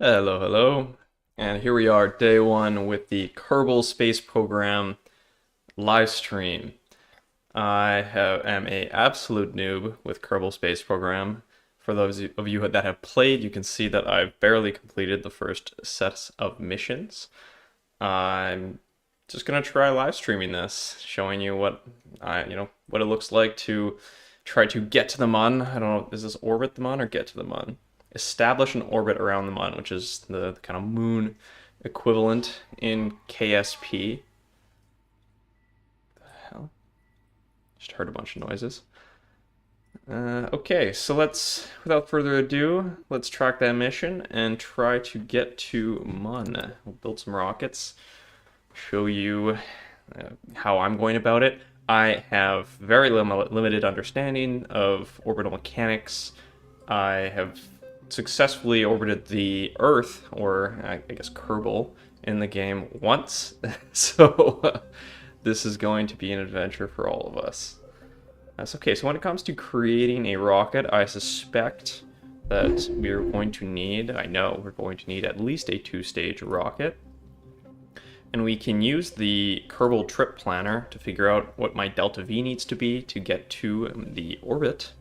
Hello, hello. And here we are, day one with the Kerbal Space Program live stream. I am a absolute noob with Kerbal Space Program. For those of you that have played, you can see that I've barely completed the first set of missions. I'm just gonna try live streaming this, showing you what it looks like to try to get to the Mun. I don't know, is this orbit the Mun or get to the Mun? Establish an orbit around the Mun, which is the kind of moon equivalent in KSP. The hell? Just heard a bunch of noises. Okay, so without further ado, let's track that mission and try to get to Mun. We'll build some rockets, show you how I'm going about it. I have very limited understanding of orbital mechanics. I have successfully orbited the Earth, or I guess Kerbal, in the game once, so this is going to be an adventure for all of us. That's okay. So when it comes to creating a rocket, I suspect that we're going to need, I know we're going to need at least a two-stage rocket. And we can use the Kerbal trip planner to figure out what my delta V needs to be to get to the orbit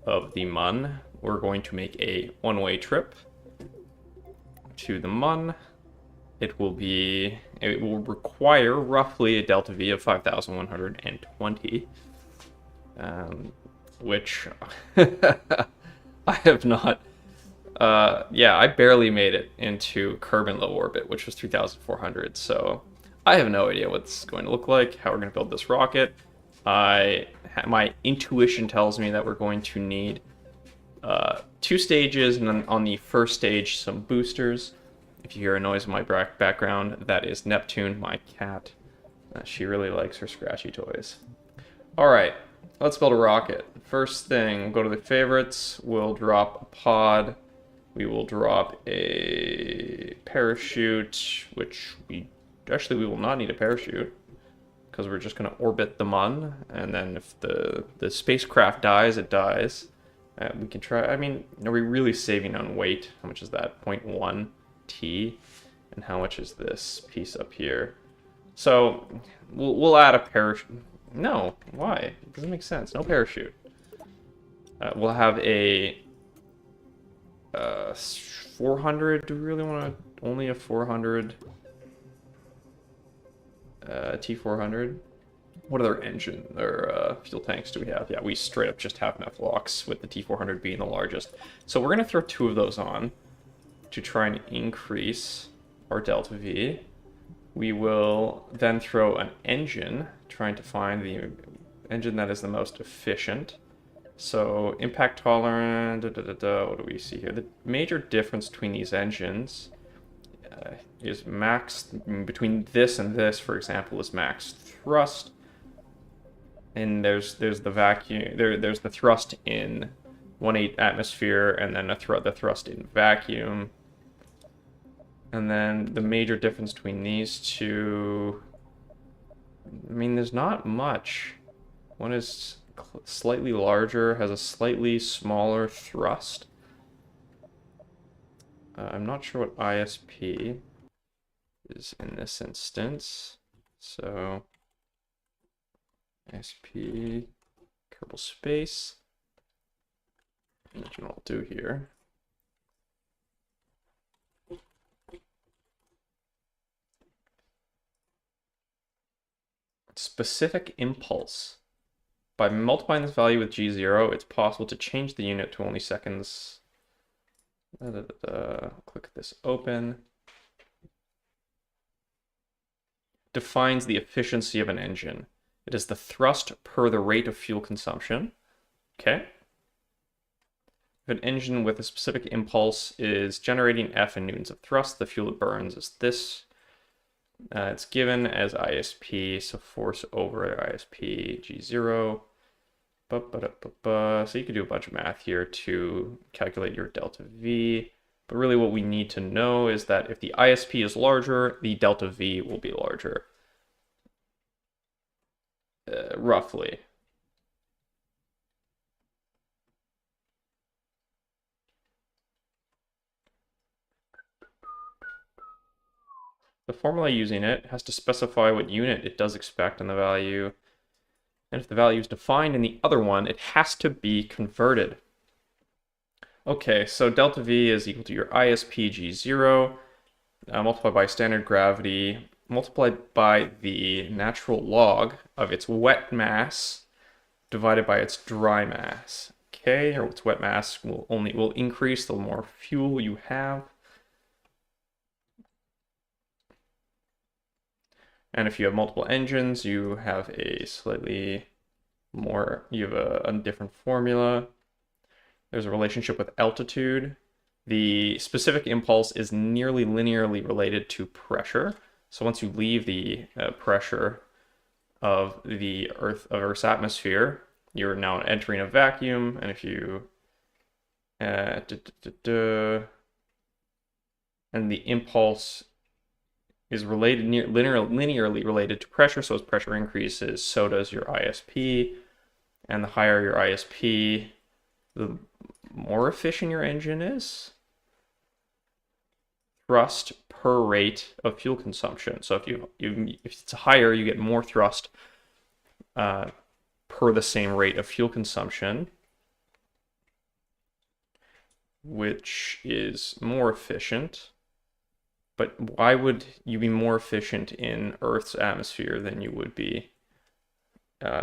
of the Mun. We're going to make a one-way trip to the Mun. It will require roughly a delta V of 5,120, which I have not. Yeah, I barely made it into Kerbin low orbit, which was 3,400. So I have no idea what this is going to look like, how we're going to build this rocket. My intuition tells me that we're going to need two stages, and then on the first stage, some boosters. If you hear a noise in my background, that is Neptune, my cat. She really likes her scratchy toys. All right, let's build a rocket. First thing, we'll go to the favorites. We'll drop a pod. We will drop a parachute, which we will not need a parachute because we're just going to orbit the Mun, and then if the spacecraft dies, it dies. We can try. I mean, are we really saving on weight? How much is that? 0.1 T, and how much is this piece up here? So we'll add a parachute. No, why? It doesn't make sense. No parachute. We'll have a 400. Do we really want to only a 400? T400. What other engine or fuel tanks do we have? Yeah, we straight up just have enough locks, with the T400 being the largest. So we're going to throw two of those on to try and increase our delta V. We will then throw an engine, trying to find the engine that is the most efficient. So impact tolerant, what do we see here? The major difference between these engines is max, between this and this, for example, is max thrust. And there's the vacuum, there's the thrust in 1/8 atmosphere, and then the thrust in vacuum. And then the major difference between these two, I mean, there's not much. One is slightly larger, has a slightly smaller thrust. I'm not sure what ISP is in this instance. So ISP, Kerbal Space. What I'll do here. Specific impulse. By multiplying this value with G0, it's possible to change the unit to only seconds. Click this open. Defines the efficiency of an engine. It is the thrust per the rate of fuel consumption. Okay. If an engine with a specific impulse is generating F in newtons of thrust, the fuel it burns is this. It's given as ISP, so force over ISP G0. So you could do a bunch of math here to calculate your delta V. But really what we need to know is that if the ISP is larger, the delta V will be larger. Roughly. The formula using it has to specify what unit it does expect in the value. And if the value is defined in the other one, it has to be converted. Okay, so delta V is equal to your ISP G0 multiplied by standard gravity multiplied by the natural log of its wet mass divided by its dry mass. Okay, or its wet mass will increase the more fuel you have. And if you have multiple engines, you have a slightly more, you have a different formula. There's a relationship with altitude. The specific impulse is nearly linearly related to pressure. So once you leave the pressure of the Earth's atmosphere, you're now entering a vacuum. And if you and the impulse is related linearly related to pressure. So as pressure increases, so does your ISP. And the higher your ISP, the more efficient your engine is. Thrust per rate of fuel consumption. So if it's higher, you get more thrust per the same rate of fuel consumption, which is more efficient. But why would you be more efficient in Earth's atmosphere than you would be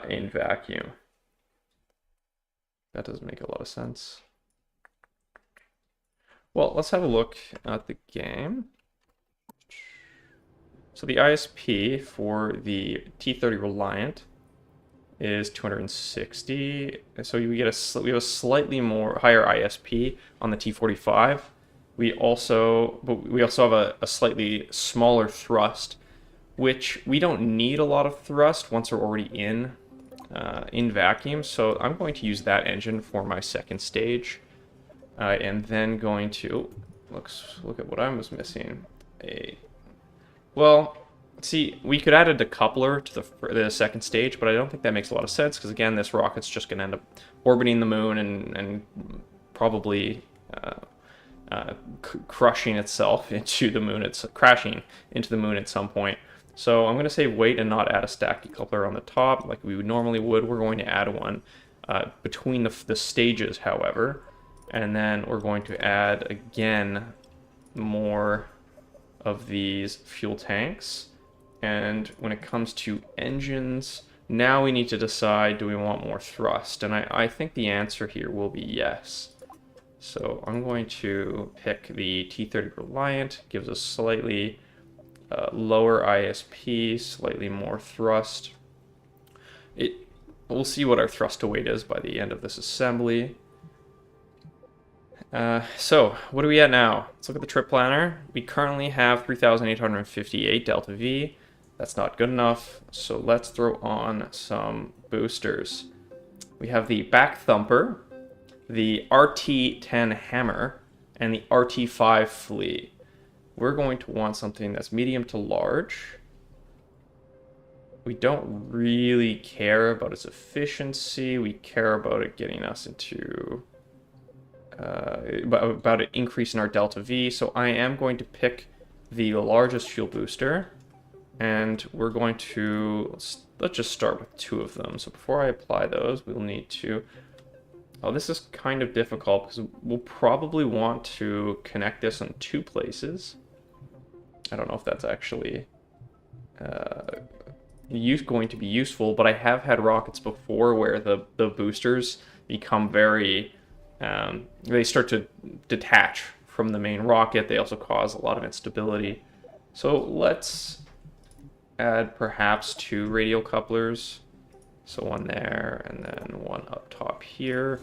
in vacuum? That doesn't make a lot of sense. Well, let's have a look at the game. So the ISP for the T30 Reliant is 260. So we have a slightly more higher ISP on the T45. We also have a slightly smaller thrust, which we don't need a lot of thrust once we're already in vacuum. So I'm going to use that engine for my second stage. And then going to look at what I was missing. Well, see, we could add a decoupler to the second stage, but I don't think that makes a lot of sense because again, this rocket's just going to end up orbiting the moon and probably crushing itself into the moon. It's crashing into the moon at some point. So I'm going to say wait and not add a stack decoupler on the top like we normally would. We're going to add one between the stages, however. And then we're going to add, again, more of these fuel tanks. And when it comes to engines, now we need to decide, do we want more thrust? And I think the answer here will be yes. So I'm going to pick the T30 Reliant. Gives us slightly lower ISP, slightly more thrust. We'll see what our thrust to weight is by the end of this assembly. So, what are we at now? Let's look at the trip planner. We currently have 3,858 delta V. That's not good enough, so let's throw on some boosters. We have the back thumper, the RT-10 hammer, and the RT-5 flea. We're going to want something that's medium to large. We don't really care about its efficiency. We care about it getting us into... about an increase in our delta V. So I am going to pick the largest fuel booster, and we're going to let's just start with 2 of them. So before I apply those, we'll need to... Oh, this is kind of difficult because we'll probably want to connect this in 2 places. I don't know if that's actually going to be useful, but I have had rockets before where the boosters become very... they start to detach from the main rocket. They also cause a lot of instability. So let's add perhaps 2 radial couplers. So one there and then one up top here.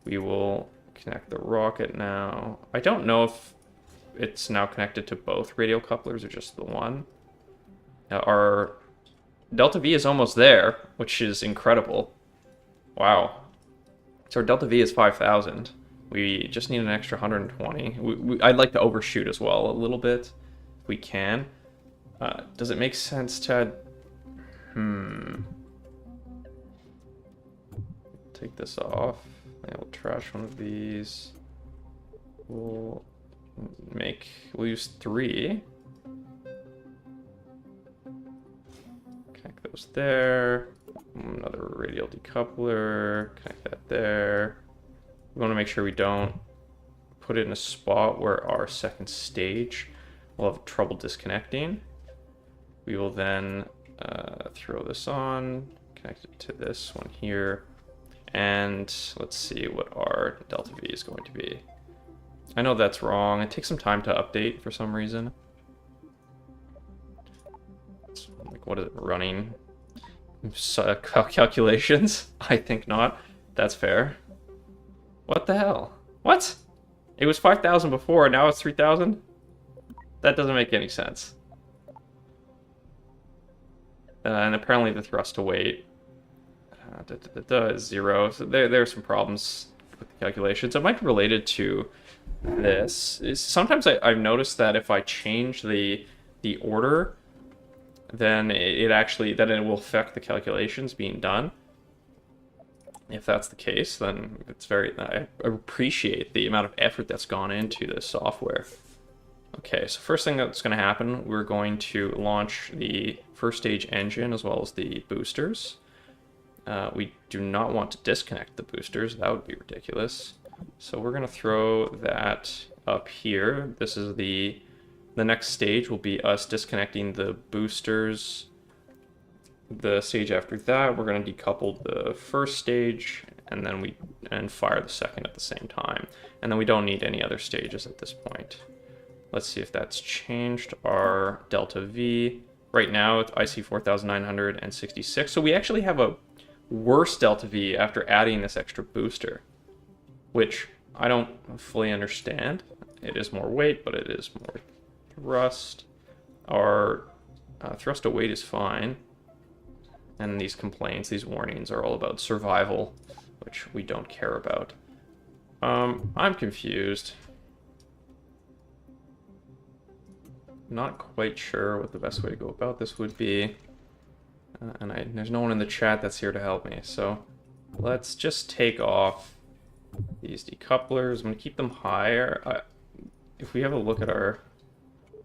We will connect the rocket now. I don't know if it's now connected to both radial couplers or just the one. Our delta V is almost there, which is incredible. Wow. So our delta V is 5,000. We just need an extra 120. I'd like to overshoot as well a little bit, if we can. Does it make sense to add... Take this off. I will trash one of these. We'll use 3. goes there. Another radial decoupler. Connect that there. We want to make sure we don't put it in a spot where our second stage will have trouble disconnecting. We will then throw this on, connect it to this one here, and let's see what our delta V is going to be. I know that's wrong. It takes some time to update for some reason. It's like, what is it, running calculations? I think not. That's fair. What the hell? What? It was 5,000 before, now it's 3,000? That doesn't make any sense. And apparently the thrust to weight is 0. So there are some problems with the calculations. It might be related to this. Sometimes I've noticed that if I change the order, then it will affect the calculations being done. If that's the case, then I appreciate the amount of effort that's gone into this software. Okay, so first thing that's going to happen, we're going to launch the first stage engine as well as the boosters. We do not want to disconnect the boosters. That would be ridiculous. So we're going to throw that up here. This is the next stage will be us disconnecting the boosters. The stage after that, we're going to decouple the first stage and then fire the second at the same time. And then we don't need any other stages at this point. Let's see if that's changed our delta V. Right now it's IC 4966. So we actually have a worse delta V after adding this extra booster, which I don't fully understand. It is more weight, but it is more thrust. Our thrust to weight is fine. And these complaints, these warnings are all about survival, which we don't care about. I'm confused. Not quite sure what the best way to go about this would be. There's no one in the chat that's here to help me. So let's just take off these decouplers. I'm going to keep them higher. If we have a look at our...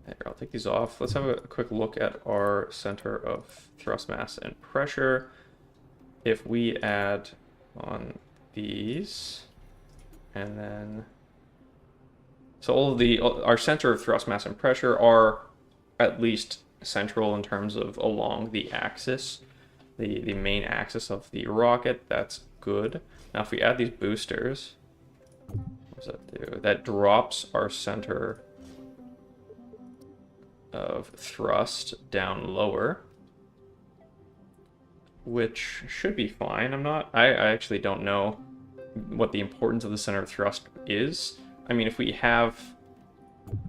There, I'll take these off. Let's have a quick look at our center of thrust, mass, and pressure. If we add on these, and then... So our center of thrust, mass, and pressure are at least central in terms of along the axis, the main axis of the rocket. That's good. Now if we add these boosters, what does that do? That drops our center of thrust down lower, which should be fine. I actually don't know what the importance of the center of thrust is. I mean, if we have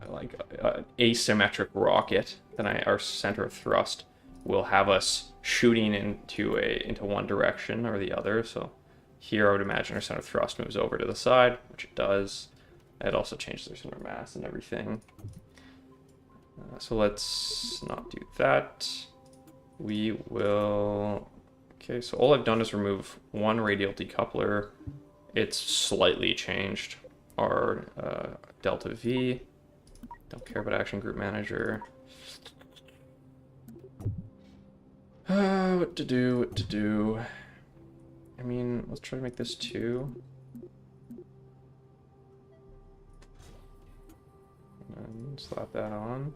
like an asymmetric rocket, then our center of thrust will have us shooting into one direction or the other. So here I would imagine our center of thrust moves over to the side, which it does. It also changes their center of mass and everything. So let's not do that. We will... Okay, so all I've done is remove one radial decoupler. It's slightly changed our delta V. Don't care about action group manager. What to do. I mean, let's try to make this 2. And slap that on.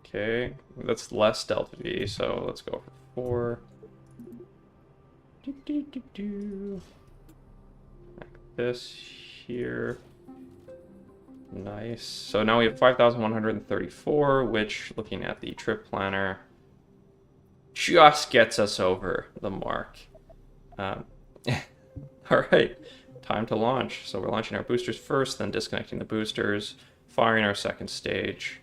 Okay, that's less delta V, so let's go for 4. Like this here. Nice. So now we have 5,134, which, looking at the trip planner, just gets us over the mark. All right, time to launch. So we're launching our boosters first, then disconnecting the boosters, firing our second stage,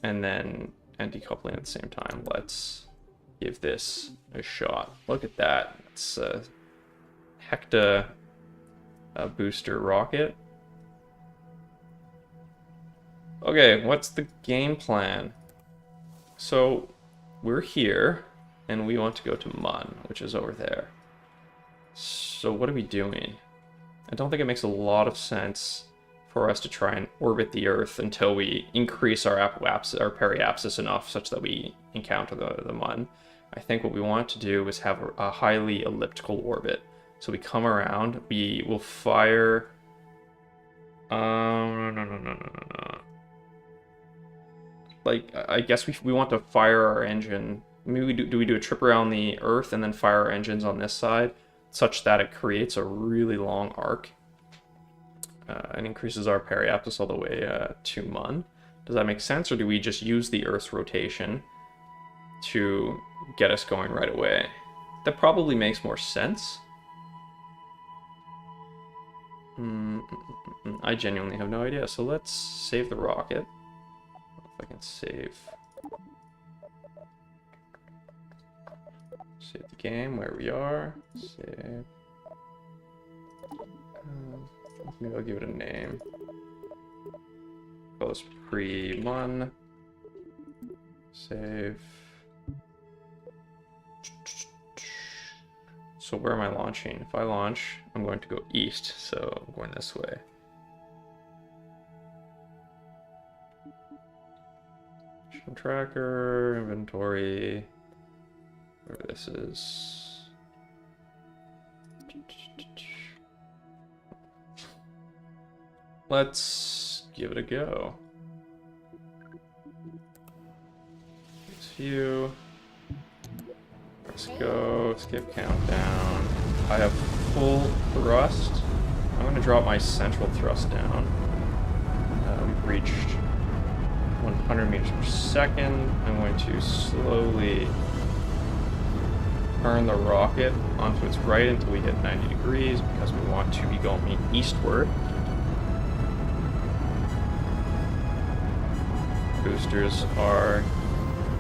and decoupling at the same time. Let's give this a shot. Look at that. It's a hecta booster rocket. Okay, what's the game plan? So we're here, and we want to go to Mun, which is over there. So what are we doing? I don't think it makes a lot of sense for us to try and orbit the Earth until we increase our periapsis enough such that we encounter the Mun. I think what we want to do is have a highly elliptical orbit. So we come around, we will fire... no. Like, I guess we want to fire our engine. Maybe do we do a trip around the Earth and then fire our engines on this side, such that it creates a really long arc and increases our periapsis all the way to Mun. Does that make sense, or do we just use the Earth's rotation to get us going right away? That probably makes more sense. I genuinely have no idea, so let's save the rocket. If I can save the game where we are. Save. Maybe I'll give it a name. Call this pre-Mun. Save. So where am I launching? If I launch, I'm going to go east, so I'm going this way. Mission tracker, inventory, whatever this is. Let's give it a go. Let's view. Let's go. Skip countdown. I have full thrust. I'm going to drop my central thrust down. We've reached 100 meters per second. I'm going to slowly turn the rocket onto its right until we hit 90 degrees because we want to be going eastward. Boosters are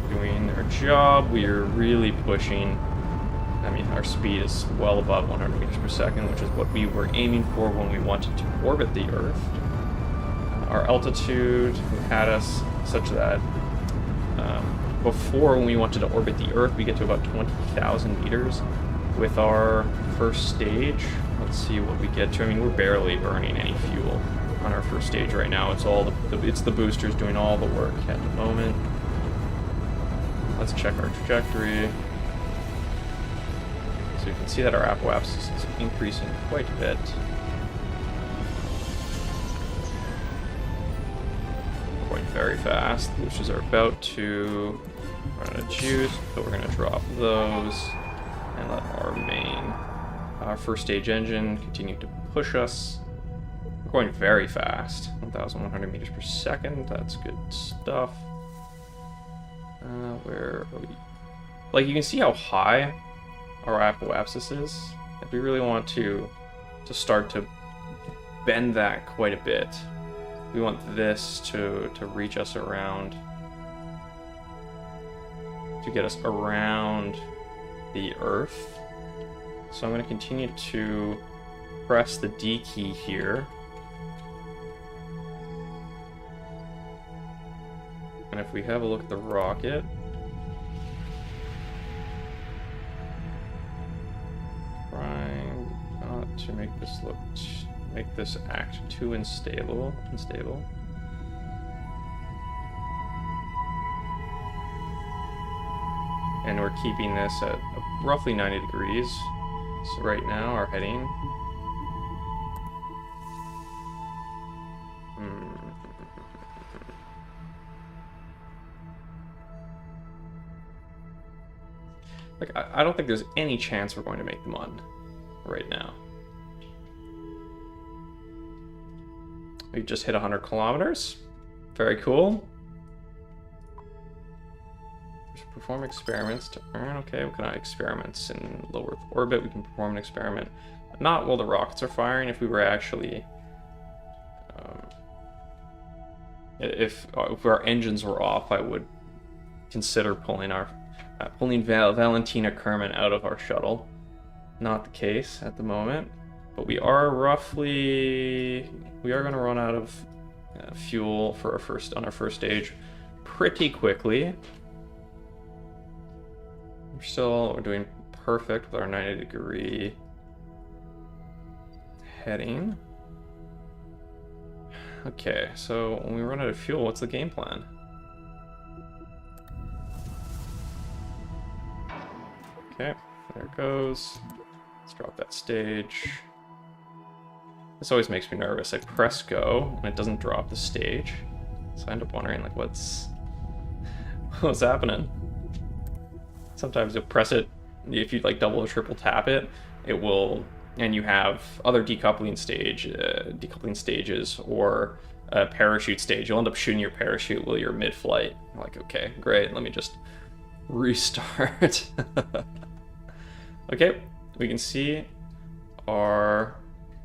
doing their job. We are really pushing. I mean, our speed is well above 100 meters per second, which is what we were aiming for when we wanted to orbit the Earth. Our altitude had us such that before, when we wanted to orbit the Earth, we get to about 20,000 meters. With our first stage, let's see what we get to. I mean, we're barely burning any fuel on our first stage right now. It's all it's the boosters doing all the work at the moment. Let's check our trajectory. So you can see that our apoapsis is increasing quite a bit. We're going very fast. The boosters are about to run out of juice, but we're going to drop those and let our first stage engine continue to push us. We're going very fast, 1,100 meters per second. That's good stuff. Where are we? Like, you can see how high our apoapsis is. If we really want to start to bend that quite a bit, we want this to reach us around, to get us around the Earth. So I'm going to continue to press the D key here. And if we have a look at the rocket, trying not to make this act too unstable. And we're keeping this at roughly 90 degrees. So right now, our heading. Like, I don't think there's any chance we're going to make the Mun right now. We just hit 100 kilometers. Very cool. Perform experiments to earn. Okay, we can have experiments in low Earth orbit. We can perform an experiment. Not while the rockets are firing. If we were actually... if our engines were off, I would consider pulling Valentina Kerman out of our shuttle. Not the case at the moment, but we are going to run out of fuel for on our first stage pretty quickly. We're doing perfect with our 90-degree heading. Okay, so when we run out of fuel, what's the game plan? Okay, there it goes. Let's drop that stage. This always makes me nervous. I press go, and it doesn't drop the stage. So I end up wondering, like, what's happening? Sometimes you'll press it, if you, like, double or triple tap it, it will, and you have other decoupling stages, or a parachute stage. You'll end up shooting your parachute while you're mid-flight. You're like, okay, great, let me just restart. Okay, we can see our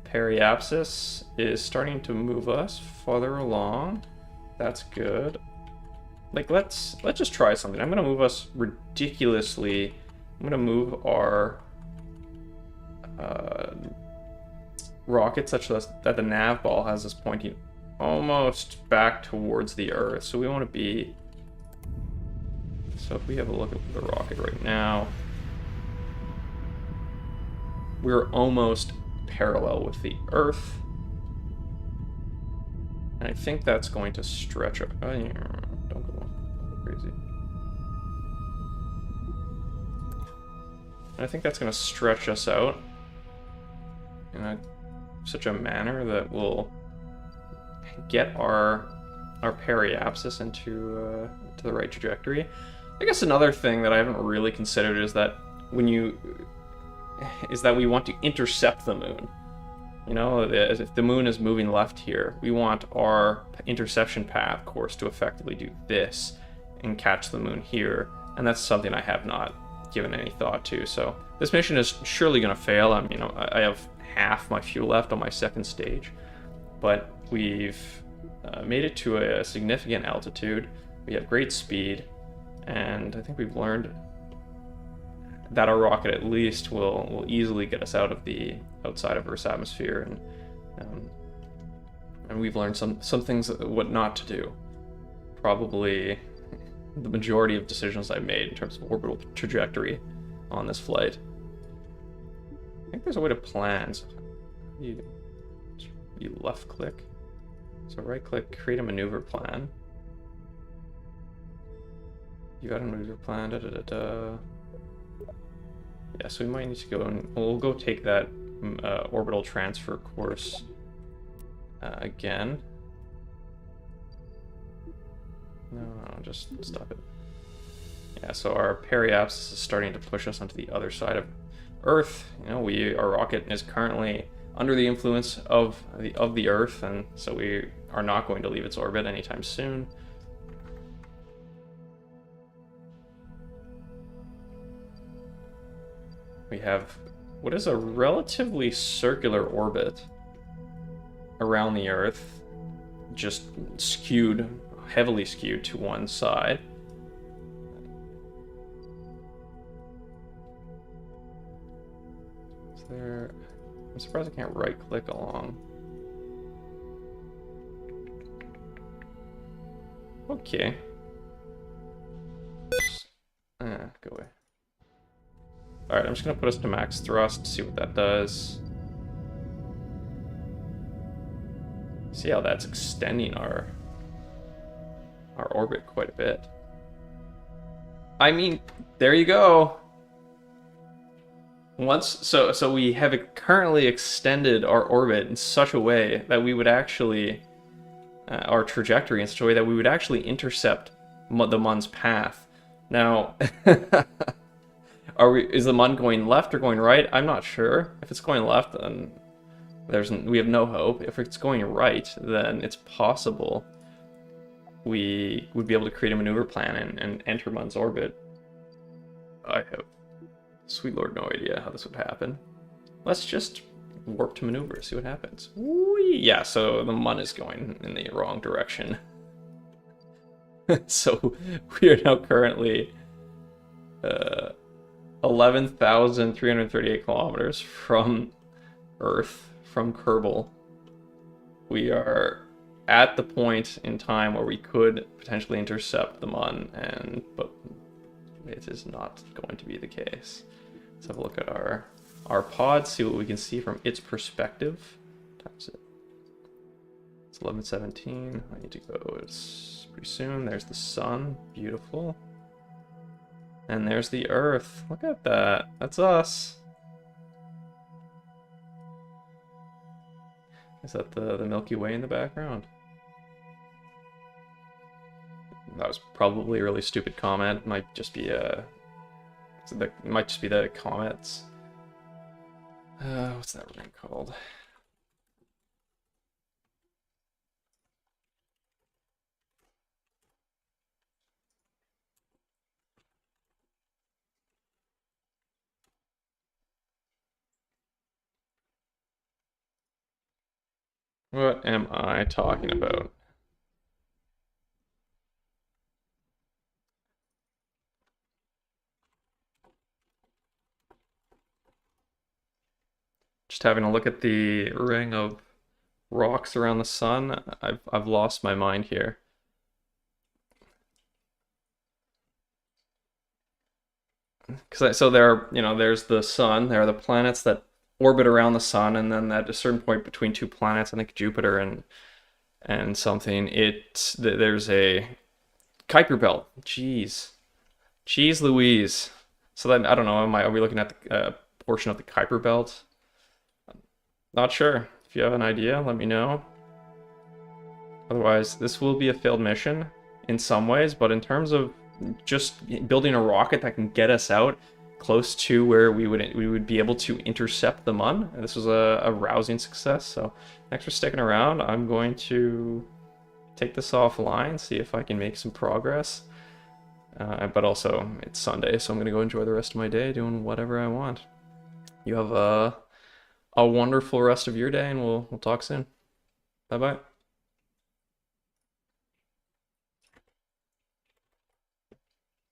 periapsis is starting to move us farther along. That's good. Like, let's just try something. I'm gonna move us ridiculously. I'm gonna move our rocket such that the nav ball has us pointing almost back towards the Earth. So we want to be. So if we have a look at the rocket right now, we're almost parallel with the Earth. And I think that's going to stretch up. Oh, yeah, don't go crazy. And I think that's going to stretch us out in such a manner that will get our periapsis into the right trajectory. I guess another thing that I haven't really considered is that we want to intercept the moon. You know, if the moon is moving left here, we want our interception path course to effectively do this and catch the moon here. And that's something I have not given any thought to. So this mission is surely going to fail. I mean, I have half my fuel left on my second stage, but we've made it to a significant altitude. We have great speed, and I think we've learned that our rocket at least will easily get us outside of Earth's atmosphere, and we've learned some things what not to do. Probably the majority of decisions I've made in terms of orbital trajectory on this flight. I think there's a way to plan. So you left click. So right click, create a maneuver plan. You got a maneuver plan, Yeah, so we might need to go and we'll go take that orbital transfer course again. No, just stop it. Yeah, so our periapsis is starting to push us onto the other side of Earth. You know, our rocket is currently under the influence of the Earth, and so we are not going to leave its orbit anytime soon. We have what is a relatively circular orbit around the Earth, just heavily skewed to one side. I'm surprised I can't right-click along. Okay. Go away. Alright, I'm just going to put us to max thrust, see what that does. See how that's extending our orbit quite a bit. I mean, there you go. So we have currently extended our orbit in such a way that we would actually, our trajectory in such a way that we would actually intercept the Mun's path. Now, is the Mun going left or going right? I'm not sure. If it's going left, then we have no hope. If it's going right, then it's possible we would be able to create a maneuver plan and enter Mun's orbit. I have, sweet lord, no idea how this would happen. Let's just warp to maneuver, see what happens. Whee! Yeah, so the Mun is going in the wrong direction. So we are now currently 11,338 kilometers from Earth, from Kerbal. We are at the point in time where we could potentially intercept the Mun, but it is not going to be the case. Let's have a look at our pod, see what we can see from its perspective. Let's It's 11:17. I need to go pretty soon. There's the sun. Beautiful. And there's the Earth. Look at that. That's us. Is that the Milky Way in the background? That was probably a really stupid comment. Might just be might just be the comets. What's that ring called? What am I talking about? Just having a look at the ring of rocks around the sun. I've lost my mind here. So there are, there's the sun. There are the planets that orbit around the sun, and then at a certain point between two planets, I think Jupiter and something, there's a Kuiper belt. Jeez Louise. So then I don't know. Are we looking at the portion of the Kuiper belt? Not sure. If you have an idea, let me know. Otherwise, this will be a failed mission in some ways, but in terms of just building a rocket that can get us out close to where we would be able to intercept the Mun, this was a rousing success. So thanks for sticking around. I'm going to take this offline, see if I can make some progress. But also, it's Sunday, so I'm going to go enjoy the rest of my day doing whatever I want. You have a wonderful rest of your day, and we'll talk soon. Bye-bye.